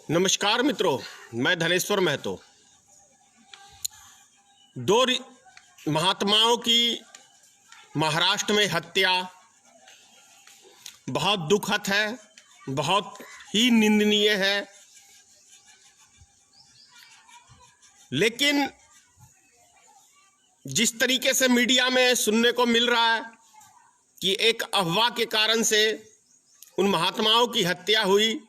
नमस्कार मित्रों, मैं धनेश्वर महतो। दो महात्माओं की महाराष्ट्र में हत्या बहुत दुखद है, बहुत ही निंदनीय है। लेकिन जिस तरीके से मीडिया में सुनने को मिल रहा है कि एक अफवाह के कारण से उन महात्माओं की हत्या हुई,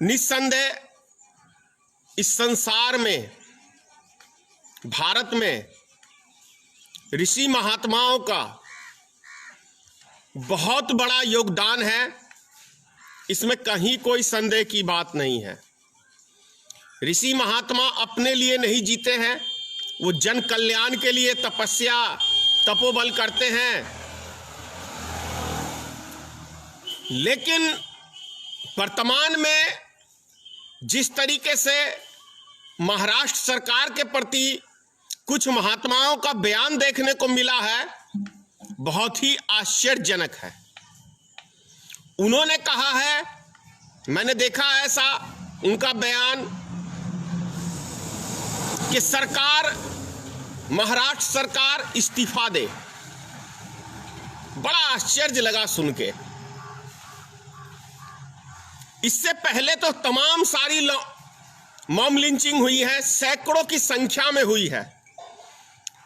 निस्संदेह इस संसार में, भारत में ऋषि महात्माओं का बहुत बड़ा योगदान है। इसमें कहीं कोई संदेह की बात नहीं है। ऋषि महात्मा अपने लिए नहीं जीते हैं, वो जन कल्याण के लिए तपस्या तपोबल करते हैं। लेकिन वर्तमान में जिस तरीके से महाराष्ट्र सरकार के प्रति कुछ महात्माओं का बयान देखने को मिला है, बहुत ही आश्चर्यजनक है। उन्होंने कहा है, मैंने देखा ऐसा उनका बयान कि सरकार, महाराष्ट्र सरकार इस्तीफा दे। बड़ा आश्चर्य लगा सुन के। इससे पहले तो तमाम सारी मॉब लिंचिंग हुई है, सैकड़ों की संख्या में हुई है,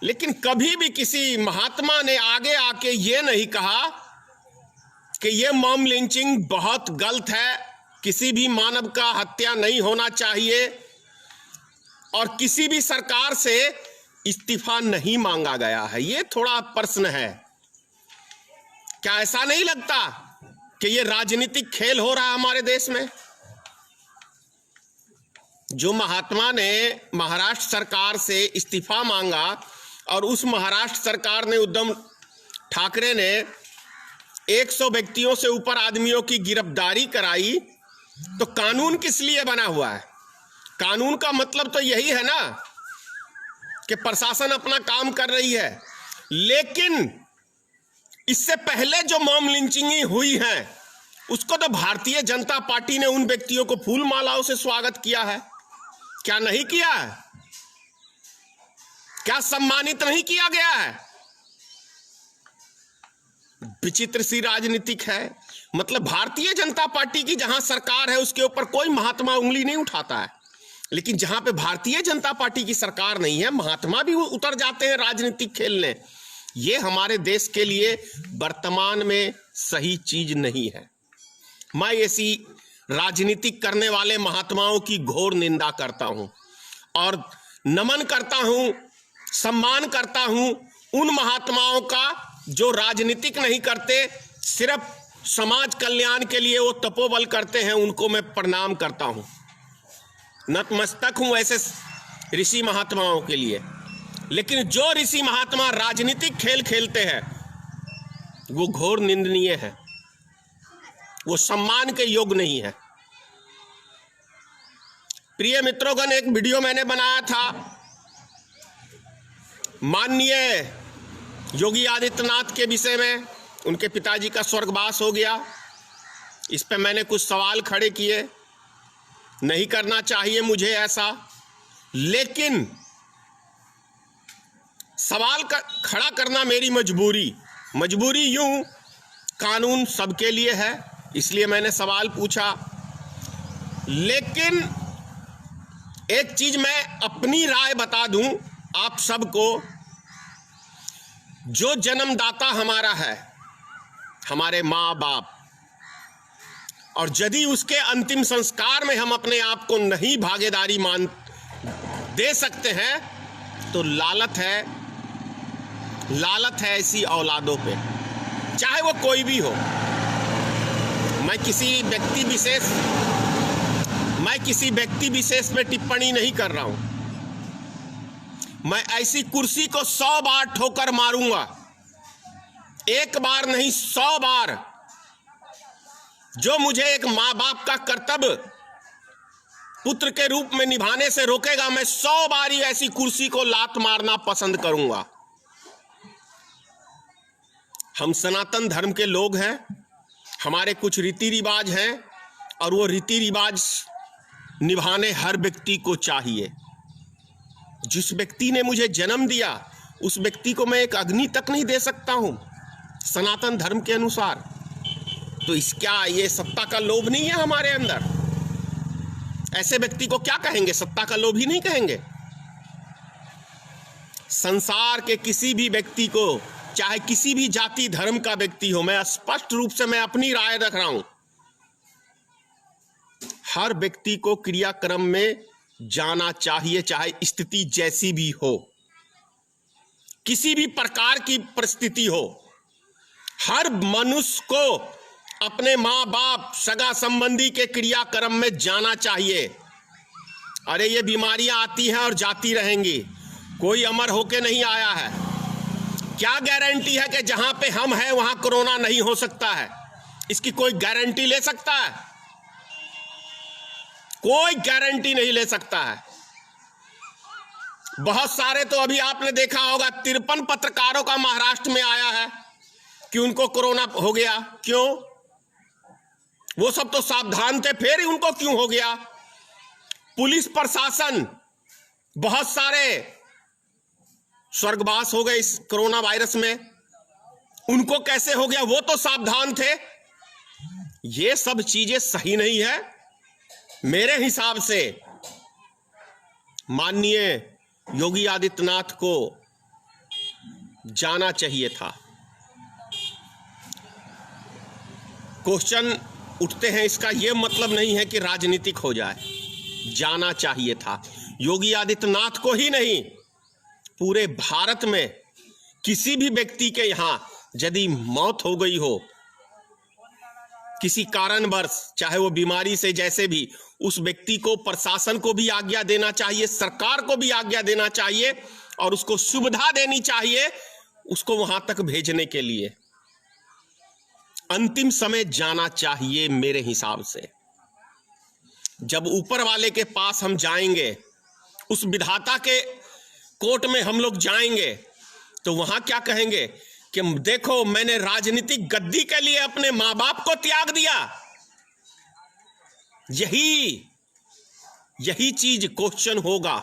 लेकिन कभी भी किसी महात्मा ने आगे आके ये नहीं कहा कि ये मॉब लिंचिंग बहुत गलत है, किसी भी मानव का हत्या नहीं होना चाहिए और किसी भी सरकार से इस्तीफा नहीं मांगा गया है। ये थोड़ा प्रश्न है। क्या ऐसा नहीं लगता कि ये राजनीतिक खेल हो रहा है हमारे देश में? जो महात्मा ने महाराष्ट्र सरकार से इस्तीफा मांगा और उस महाराष्ट्र सरकार ने, उद्धव ठाकरे ने 100 व्यक्तियों से ऊपर आदमियों की गिरफ्तारी कराई, तो कानून किस लिए बना हुआ है? कानून का मतलब तो यही है ना कि प्रशासन अपना काम कर रही है। लेकिन इससे पहले जो मॉब लिंचिंग हुई है, उसको तो भारतीय जनता पार्टी ने उन व्यक्तियों को फूल मालाओं से स्वागत किया है। क्या नहीं किया है? क्या सम्मानित नहीं किया गया है? विचित्र सी राजनीतिक है। मतलब भारतीय जनता पार्टी की जहां सरकार है, उसके ऊपर कोई महात्मा उंगली नहीं उठाता है, लेकिन जहां पे भारतीय जनता पार्टी की सरकार नहीं है, महात्मा भी उतर जाते हैं राजनीतिक खेलने। ये हमारे देश के लिए वर्तमान में सही चीज नहीं है। मैं ऐसी राजनीतिक करने वाले महात्माओं की घोर निंदा करता हूं और नमन करता हूं, सम्मान करता हूं उन महात्माओं का जो राजनीतिक नहीं करते, सिर्फ समाज कल्याण के लिए वो तपोबल करते हैं। उनको मैं प्रणाम करता हूं, नतमस्तक हूं ऐसे ऋषि महात्माओं के लिए। लेकिन जो ऋषि महात्मा राजनीतिक खेल खेलते हैं, वो घोर निंदनीय है, वो सम्मान के योग्य नहीं है। प्रिय मित्रोगण, एक वीडियो मैंने बनाया था, माननीय योगी आदित्यनाथ के विषय में। उनके पिताजी का स्वर्गवास हो गया, इस पे मैंने कुछ सवाल खड़े किए। नहीं करना चाहिए मुझे ऐसा, लेकिन सवाल खड़ा करना मेरी मजबूरी यूं, कानून सबके लिए है, इसलिए मैंने सवाल पूछा। लेकिन एक चीज मैं अपनी राय बता दूं आप सबको, जो जन्मदाता हमारा है, हमारे माँ बाप, और यदि उसके अंतिम संस्कार में हम अपने आप को नहीं भागीदारी दे सकते हैं, तो लालत है ऐसी औलादों पे, चाहे वो कोई भी हो। मैं किसी व्यक्ति विशेष पे टिप्पणी नहीं कर रहा हूं। मैं ऐसी कुर्सी को 100 बार ठोकर मारूंगा, एक बार नहीं 100 बार। जो मुझे एक माँ बाप का कर्तव्य पुत्र के रूप में निभाने से रोकेगा, मैं 100 बार ही ऐसी कुर्सी को लात मारना पसंद करूंगा। हम सनातन धर्म के लोग हैं, हमारे कुछ रीति रिवाज हैं और वो रीति रिवाज निभाने हर व्यक्ति को चाहिए। जिस व्यक्ति ने मुझे जन्म दिया उस व्यक्ति को मैं एक अग्नि तक नहीं दे सकता हूं सनातन धर्म के अनुसार। तो इस क्या ये सत्ता का लोभ नहीं है हमारे अंदर? ऐसे व्यक्ति को क्या कहेंगे? सत्ता का लोभ ही नहीं कहेंगे? संसार के किसी भी व्यक्ति को, चाहे किसी भी जाति धर्म का व्यक्ति हो, मैं स्पष्ट रूप से मैं अपनी राय रख रहा हूं, हर व्यक्ति को क्रियाक्रम में जाना चाहिए, चाहे स्थिति जैसी भी हो, किसी भी प्रकार की परिस्थिति हो। हर मनुष्य को अपने माँ बाप सगा संबंधी के क्रियाक्रम में जाना चाहिए। अरे ये बीमारियां आती हैं और जाती रहेंगी, कोई अमर होके नहीं आया है। क्या गारंटी है कि जहां पे हम हैं वहां कोरोना नहीं हो सकता है? इसकी कोई गारंटी ले सकता है? कोई गारंटी नहीं ले सकता है। बहुत सारे तो अभी आपने देखा होगा 53 पत्रकारों का महाराष्ट्र में आया है कि उनको कोरोना हो गया। क्यों? वो सब तो सावधान थे, फिर उनको क्यों हो गया? पुलिस प्रशासन बहुत सारे स्वर्गवास हो गए इस कोरोना वायरस में, उनको कैसे हो गया? वो तो सावधान थे। ये सब चीजें सही नहीं है। मेरे हिसाब से माननीय योगी आदित्यनाथ को जाना चाहिए था। क्वेश्चन उठते हैं, इसका यह मतलब नहीं है कि राजनीतिक हो जाए। जाना चाहिए था योगी आदित्यनाथ को ही नहीं, पूरे भारत में किसी भी व्यक्ति के यहां यदि मौत हो गई हो किसी कारणवश, चाहे वो बीमारी से, जैसे भी, उस व्यक्ति को, प्रशासन को भी आज्ञा देना चाहिए, सरकार को भी आज्ञा देना चाहिए और उसको सुविधा देनी चाहिए उसको वहां तक भेजने के लिए। अंतिम समय जाना चाहिए मेरे हिसाब से। जब ऊपर वाले के पास हम जाएंगे, उस विधाता के कोर्ट में हम लोग जाएंगे, तो वहां क्या कहेंगे कि देखो मैंने राजनीतिक गद्दी के लिए अपने मां बाप को त्याग दिया। यही चीज क्वेश्चन होगा।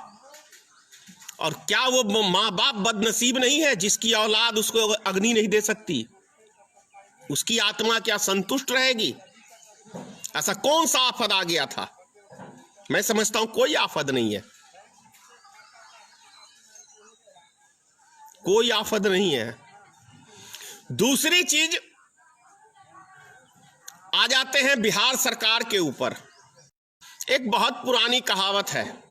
और क्या वो मां बाप बदनसीब नहीं है जिसकी औलाद उसको अग्नि नहीं दे सकती? उसकी आत्मा क्या संतुष्ट रहेगी? ऐसा कौन सा आफत आ गया था? मैं समझता हूं कोई आफत नहीं है, कोई आफत नहीं है। दूसरी चीज, आ जाते हैं बिहार सरकार के ऊपर। एक बहुत पुरानी कहावत है,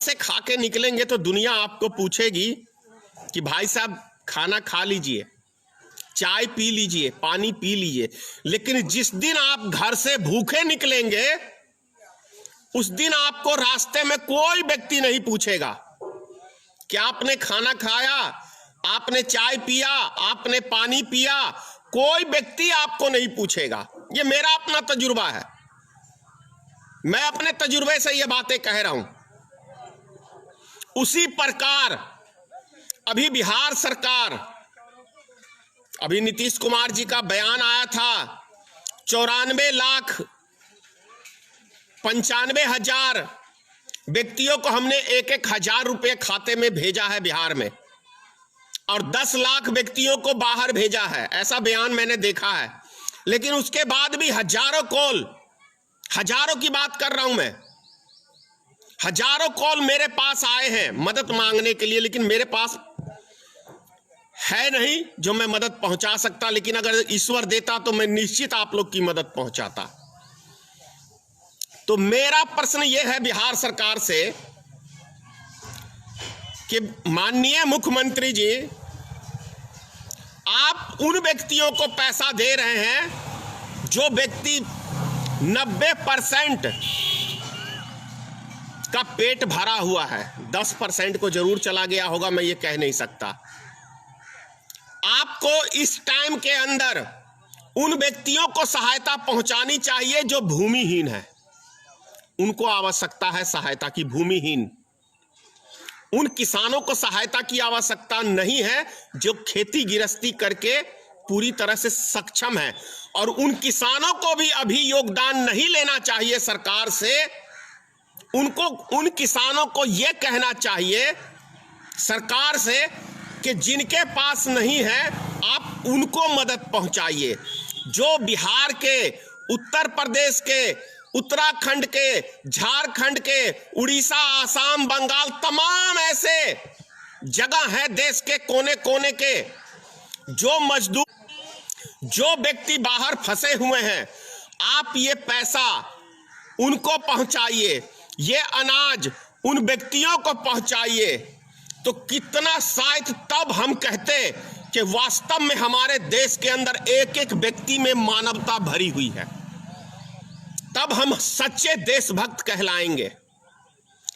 से खा के निकलेंगे तो दुनिया आपको पूछेगी कि भाई साहब खाना खा लीजिए, चाय पी लीजिए, पानी पी लीजिए, लेकिन जिस दिन आप घर से भूखे निकलेंगे उस दिन आपको रास्ते में कोई व्यक्ति नहीं पूछेगा कि आपने खाना खाया, आपने चाय पिया, आपने पानी पिया। कोई व्यक्ति आपको नहीं पूछेगा। ये मेरा अपना तजुर्बा है, मैं अपने तजुर्बे से ये बातें कह रहा हूं। उसी प्रकार अभी बिहार सरकार, अभी नीतीश कुमार जी का बयान आया था, 94,95,000 व्यक्तियों को हमने 1,000 रुपए खाते में भेजा है बिहार में, और 10 लाख व्यक्तियों को बाहर भेजा है। ऐसा बयान मैंने देखा है। लेकिन उसके बाद भी हजारों कॉल, हजारों की बात कर रहा हूं मैं, हजारों कॉल मेरे पास आए हैं मदद मांगने के लिए, लेकिन मेरे पास है नहीं जो मैं मदद पहुंचा सकता। लेकिन अगर ईश्वर देता तो मैं निश्चित आप लोग की मदद पहुंचाता। तो मेरा प्रश्न यह है बिहार सरकार से कि माननीय मुख्यमंत्री जी, आप उन व्यक्तियों को पैसा दे रहे हैं जो व्यक्ति 90% का पेट भरा हुआ है, 10% को जरूर चला गया होगा, मैं ये कह नहीं सकता। आपको इस टाइम के अंदर उन व्यक्तियों को सहायता पहुंचानी चाहिए जो भूमिहीन है। उनको आवश्यकता है सहायता की, भूमिहीन। उन किसानों को सहायता की आवश्यकता नहीं है जो खेती गृहस्थी करके पूरी तरह से सक्षम है। और उन किसानों को भी अभी योगदान नहीं लेना चाहिए सरकार से। उनको, उन किसानों को यह कहना चाहिए सरकार से कि जिनके पास नहीं है आप उनको मदद पहुंचाइए। जो बिहार के, उत्तर प्रदेश के, उत्तराखंड के, झारखंड के, उड़ीसा, आसाम, बंगाल, तमाम ऐसे जगह है देश के कोने कोने के, जो मजदूर, जो व्यक्ति बाहर फंसे हुए हैं, आप ये पैसा उनको पहुंचाइए, ये अनाज उन व्यक्तियों को पहुंचाइए। तो कितना शायद तब हम कहते कि वास्तव में हमारे देश के अंदर एक एक व्यक्ति में मानवता भरी हुई है, तब हम सच्चे देशभक्त कहलाएंगे।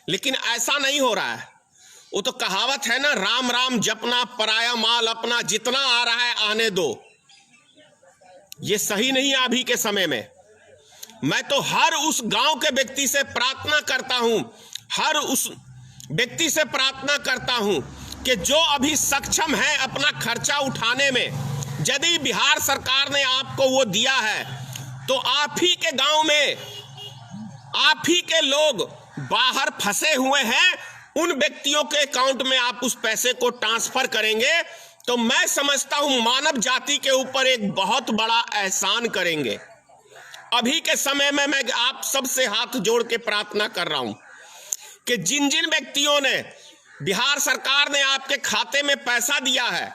लेकिन ऐसा नहीं हो रहा है। वो तो कहावत है ना, राम राम जपना पराया माल अपना, जितना आ रहा है आने दो। ये सही नहीं है अभी के समय में। मैं तो हर उस गांव के व्यक्ति से प्रार्थना करता हूं, हर उस व्यक्ति से प्रार्थना करता हूं कि जो अभी सक्षम है अपना खर्चा उठाने में, यदि बिहार सरकार ने आपको वो दिया है तो आप ही के गांव में, आप ही के लोग बाहर फंसे हुए हैं, उन व्यक्तियों के अकाउंट में आप उस पैसे को ट्रांसफर करेंगे तो मैं समझता हूं मानव जाति के ऊपर एक बहुत बड़ा एहसान करेंगे। अभी के समय में मैं आप सबसे हाथ जोड़ के प्रार्थना कर रहा हूं कि जिन जिन व्यक्तियों ने, बिहार सरकार ने आपके खाते में पैसा दिया है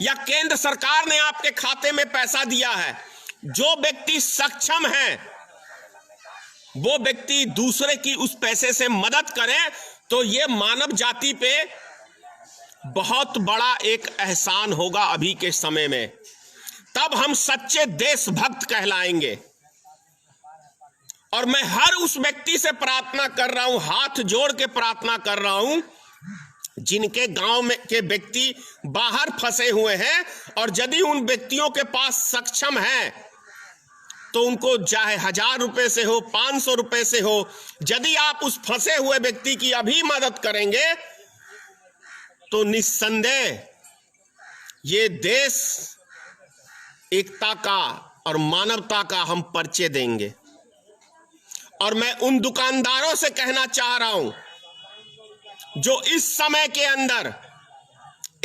या केंद्र सरकार ने आपके खाते में पैसा दिया है, जो व्यक्ति सक्षम है वो व्यक्ति दूसरे की उस पैसे से मदद करें तो ये मानव जाति पे बहुत बड़ा एक एहसान होगा अभी के समय में। तब हम सच्चे देशभक्त कहलाएंगे। और मैं हर उस व्यक्ति से प्रार्थना कर रहा हूं, हाथ जोड़ के प्रार्थना कर रहा हूं, जिनके गांव में के व्यक्ति बाहर फंसे हुए हैं, और यदि उन व्यक्तियों के पास सक्षम है तो उनको चाहे 1000 रुपए से हो, 500 रुपए से हो, यदि आप उस फंसे हुए व्यक्ति की अभी मदद करेंगे तो निस्संदेह ये देश एकता का और मानवता का हम परिचय देंगे। और मैं उन दुकानदारों से कहना चाह रहा हूं जो इस समय के अंदर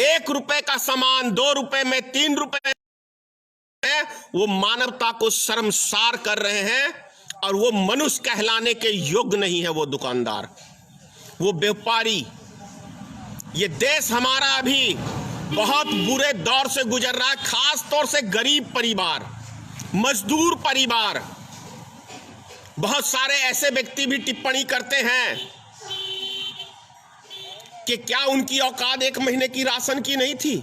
1 रुपए का सामान 2 रुपए में, 3 रुपए में, वो मानवता को शर्मसार कर रहे हैं और वो मनुष्य कहलाने के योग्य नहीं है। वो दुकानदार, वो व्यापारी, ये देश हमारा अभी बहुत बुरे दौर से गुजर रहा है। खास तौर से गरीब परिवार, मजदूर परिवार, बहुत सारे ऐसे व्यक्ति भी टिप्पणी करते हैं कि क्या उनकी औकात 1 महीने की राशन की नहीं थी।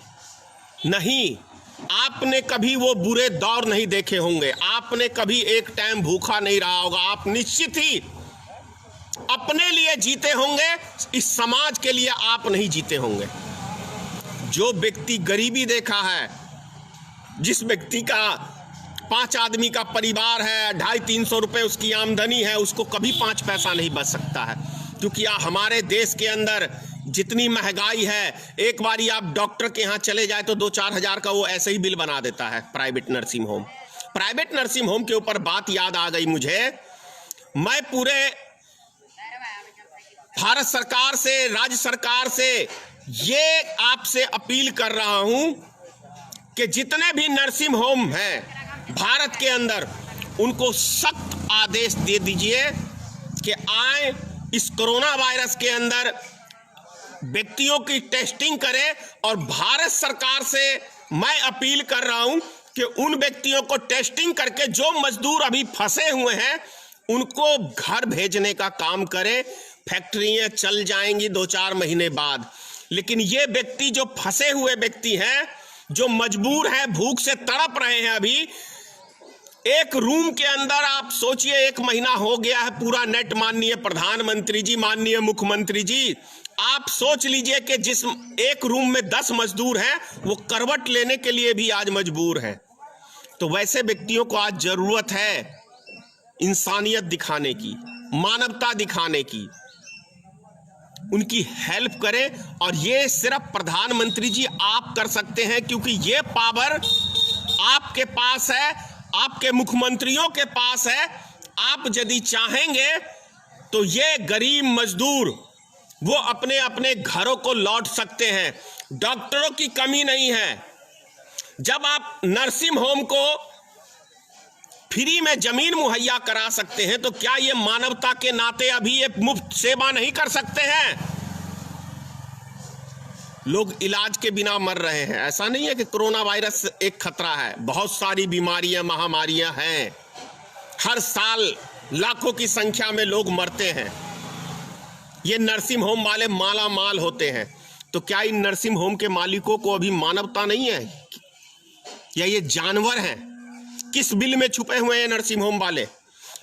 नहीं, आपने कभी वो बुरे दौर नहीं देखे होंगे, आपने कभी एक टाइम भूखा नहीं रहा होगा। आप निश्चित ही अपने लिए जीते होंगे, इस समाज के लिए आप नहीं जीते होंगे। जो व्यक्ति गरीबी देखा है, जिस व्यक्ति का 5 आदमी का परिवार है, 250-300 रुपए उसकी आमदनी है, उसको कभी 5 पैसा नहीं बच सकता है। क्योंकि हमारे देश के अंदर जितनी महंगाई है, एक बारी आप डॉक्टर के यहाँ चले जाए तो 2-4 हजार का वो ऐसे ही बिल बना देता है। Private nursing home, private nursing home के ऊपर बात याद आ गई मुझे। मैं पूरे भारत सरकार से, राज्य सरकार से ये आपसे अपील कर रहा हूं कि जितने भी नर्सिंग होम हैं भारत के अंदर, उनको सख्त आदेश दे दीजिए कि आए, इस कोरोना वायरस के अंदर व्यक्तियों की टेस्टिंग करें। और भारत सरकार से मैं अपील कर रहा हूं कि उन व्यक्तियों को टेस्टिंग करके जो मजदूर अभी फंसे हुए हैं उनको घर भेजने का काम करें। फैक्ट्रियां चल जाएंगी 2-4 महीने बाद, लेकिन ये व्यक्ति जो फंसे हुए व्यक्ति हैं, जो मजबूर हैं, भूख से तड़प रहे हैं, अभी एक रूम के अंदर आप सोचिए 1 महीना हो गया है पूरा नेट। माननीय प्रधानमंत्री जी, माननीय मुख्यमंत्री जी, आप सोच लीजिए कि जिस एक रूम में 10 मजदूर हैं, वो करवट लेने के लिए भी आज मजबूर हैं। तो वैसे व्यक्तियों को आज जरूरत है इंसानियत दिखाने की, मानवता दिखाने की। उनकी हेल्प करें। और ये सिर्फ प्रधानमंत्री जी आप कर सकते हैं, क्योंकि ये पावर आपके पास है, आपके मुख्यमंत्रियों के पास है। आप यदि चाहेंगे तो ये गरीब मजदूर वो अपने अपने घरों को लौट सकते हैं। डॉक्टरों की कमी नहीं है। जब आप नर्सिंग होम को फ्री में जमीन मुहैया करा सकते हैं, तो क्या ये मानवता के नाते अभी ये मुफ्त सेवा नहीं कर सकते हैं? लोग इलाज के बिना मर रहे हैं। ऐसा नहीं है कि कोरोना वायरस एक खतरा है, बहुत सारी बीमारियां, महामारियां हैं। हर साल लाखों की संख्या में लोग मरते हैं। ये नर्सिंग होम वाले माला माल होते हैं। तो क्या इन नर्सिंग होम के मालिकों को अभी मानवता नहीं है, या ये जानवर हैं? किस बिल में छुपे हुए हैं नर्सिंग होम वाले?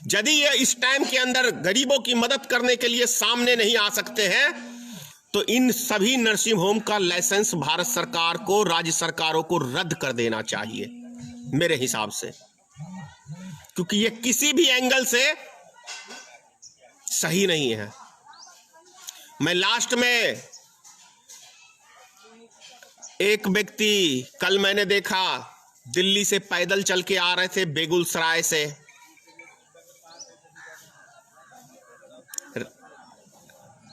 यदि ये इस टाइम के अंदर गरीबों की मदद करने के लिए सामने नहीं आ सकते हैं, तो इन सभी नर्सिंग होम का लाइसेंस भारत सरकार को, राज्य सरकारों को रद्द कर देना चाहिए मेरे हिसाब से, क्योंकि ये किसी भी एंगल से सही नहीं है। मैं लास्ट में एक व्यक्ति, कल मैंने देखा, दिल्ली से पैदल चल के आ रहे थे, बेगूसराय से।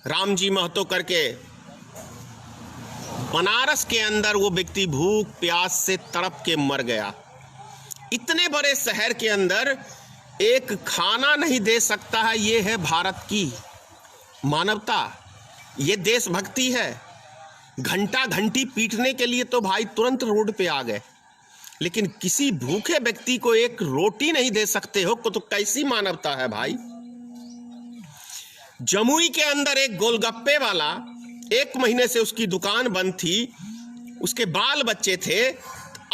रामजी महतो करके, बनारस के अंदर वो व्यक्ति भूख प्यास से तड़प के मर गया। इतने बड़े शहर के अंदर एक खाना नहीं दे सकता है। ये है भारत की मानवता, ये देशभक्ति है। घंटा घंटी पीटने के लिए तो भाई तुरंत रोड पे आ गए, लेकिन किसी भूखे व्यक्ति को एक रोटी नहीं दे सकते हो, तो कैसी मानवता है भाई? जमुई के अंदर एक गोलगप्पे वाला, 1 महीने से उसकी दुकान बंद थी, उसके बाल बच्चे थे,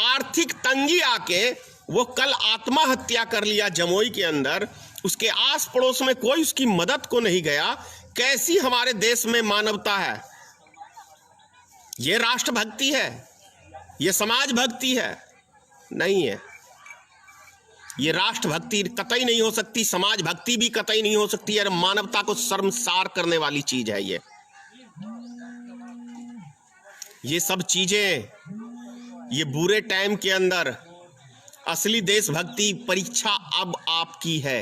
आर्थिक तंगी आके वो कल आत्महत्या कर लिया जमुई के अंदर। उसके आस पड़ोस में कोई उसकी मदद को नहीं गया। कैसी हमारे देश में मानवता है? ये राष्ट्रभक्ति है? ये समाज भक्ति है? नहीं है। ये राष्ट्रभक्ति कतई नहीं हो सकती, समाज भक्ति भी कतई नहीं हो सकती है। मानवता को शर्मसार करने वाली चीज है ये सब चीजें। ये बुरे टाइम के अंदर असली देशभक्ति परीक्षा अब आपकी है।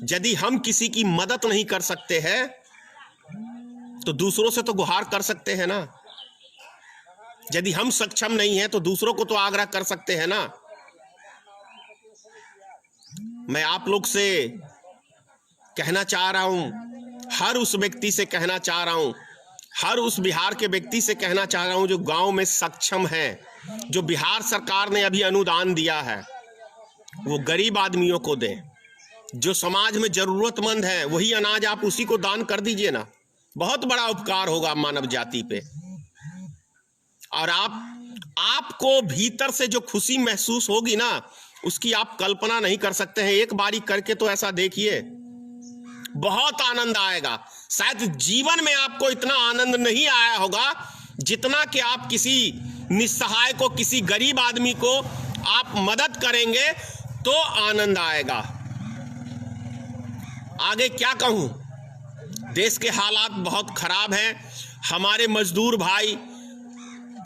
यदि हम किसी की मदद नहीं कर सकते हैं, तो दूसरों से तो गुहार कर सकते हैं ना। यदि हम सक्षम नहीं हैं, तो दूसरों को तो आग्रह कर सकते हैं ना। मैं आप लोग से कहना चाह रहा हूं, हर उस व्यक्ति से कहना चाह रहा हूं, हर उस बिहार के व्यक्ति से कहना चाह रहा हूं जो गांव में सक्षम है, जो बिहार सरकार ने अभी अनुदान दिया है, वो गरीब आदमियों को दें। जो समाज में जरूरतमंद है वही अनाज आप उसी को दान कर दीजिए ना। बहुत बड़ा उपकार होगा मानव जाति पे। और आपको भीतर से जो खुशी महसूस होगी ना, उसकी आप कल्पना नहीं कर सकते हैं। एक बारी करके तो ऐसा देखिए, बहुत आनंद आएगा। शायद जीवन में आपको इतना आनंद नहीं आया होगा जितना कि आप किसी निस्सहाय को, किसी गरीब आदमी को आप मदद करेंगे तो आनंद आएगा। आगे क्या कहूं, देश के हालात बहुत खराब हैं। हमारे मजदूर भाई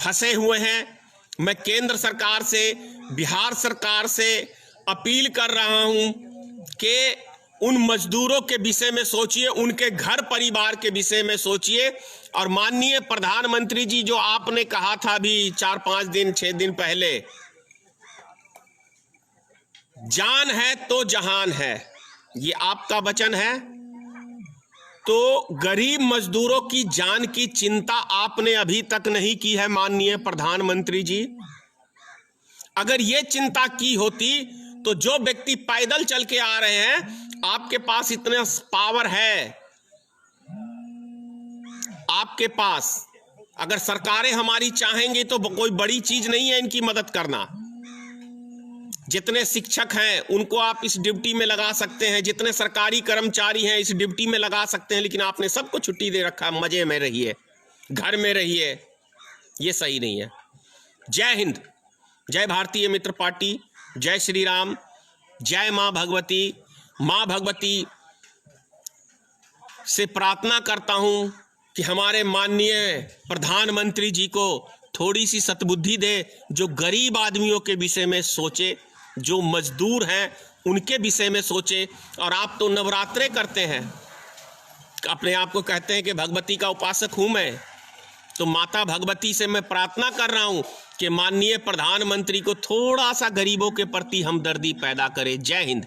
फंसे हुए हैं। मैं केंद्र सरकार से, बिहार सरकार से अपील कर रहा हूं कि उन मजदूरों के विषय में सोचिए, उनके घर परिवार के विषय में सोचिए। और माननीय प्रधानमंत्री जी, जो आपने कहा था अभी 4-5 दिन 6 दिन पहले, जान है तो जहान है, ये आपका वचन है। तो गरीब मजदूरों की जान की चिंता आपने अभी तक नहीं की है माननीय प्रधानमंत्री जी। अगर ये चिंता की होती तो जो व्यक्ति पैदल चल के आ रहे हैं, आपके पास इतना पावर है, आपके पास, अगर सरकारें हमारी चाहेंगी तो कोई बड़ी चीज नहीं है इनकी मदद करना। जितने शिक्षक हैं उनको आप इस ड्यूटी में लगा सकते हैं, जितने सरकारी कर्मचारी हैं इस ड्यूटी में लगा सकते हैं, लेकिन आपने सबको छुट्टी दे रखा है। मजे में रहिए, घर में रहिए, ये सही नहीं है। जय हिंद, जय भारतीय मित्र पार्टी, जय श्री राम, जय मां भगवती। मां भगवती से प्रार्थना करता हूं कि हमारे माननीय प्रधानमंत्री जी को थोड़ी सी सद्बुद्धि दे, जो गरीब आदमियों के विषय में सोचे, जो मजदूर हैं उनके विषय में सोचे। और आप तो नवरात्रे करते हैं, अपने आप को कहते हैं कि भगवती का उपासक हूं मैं, तो माता भगवती से मैं प्रार्थना कर रहा हूं कि माननीय प्रधानमंत्री को थोड़ा सा गरीबों के प्रति हमदर्दी पैदा करे। जय हिंद।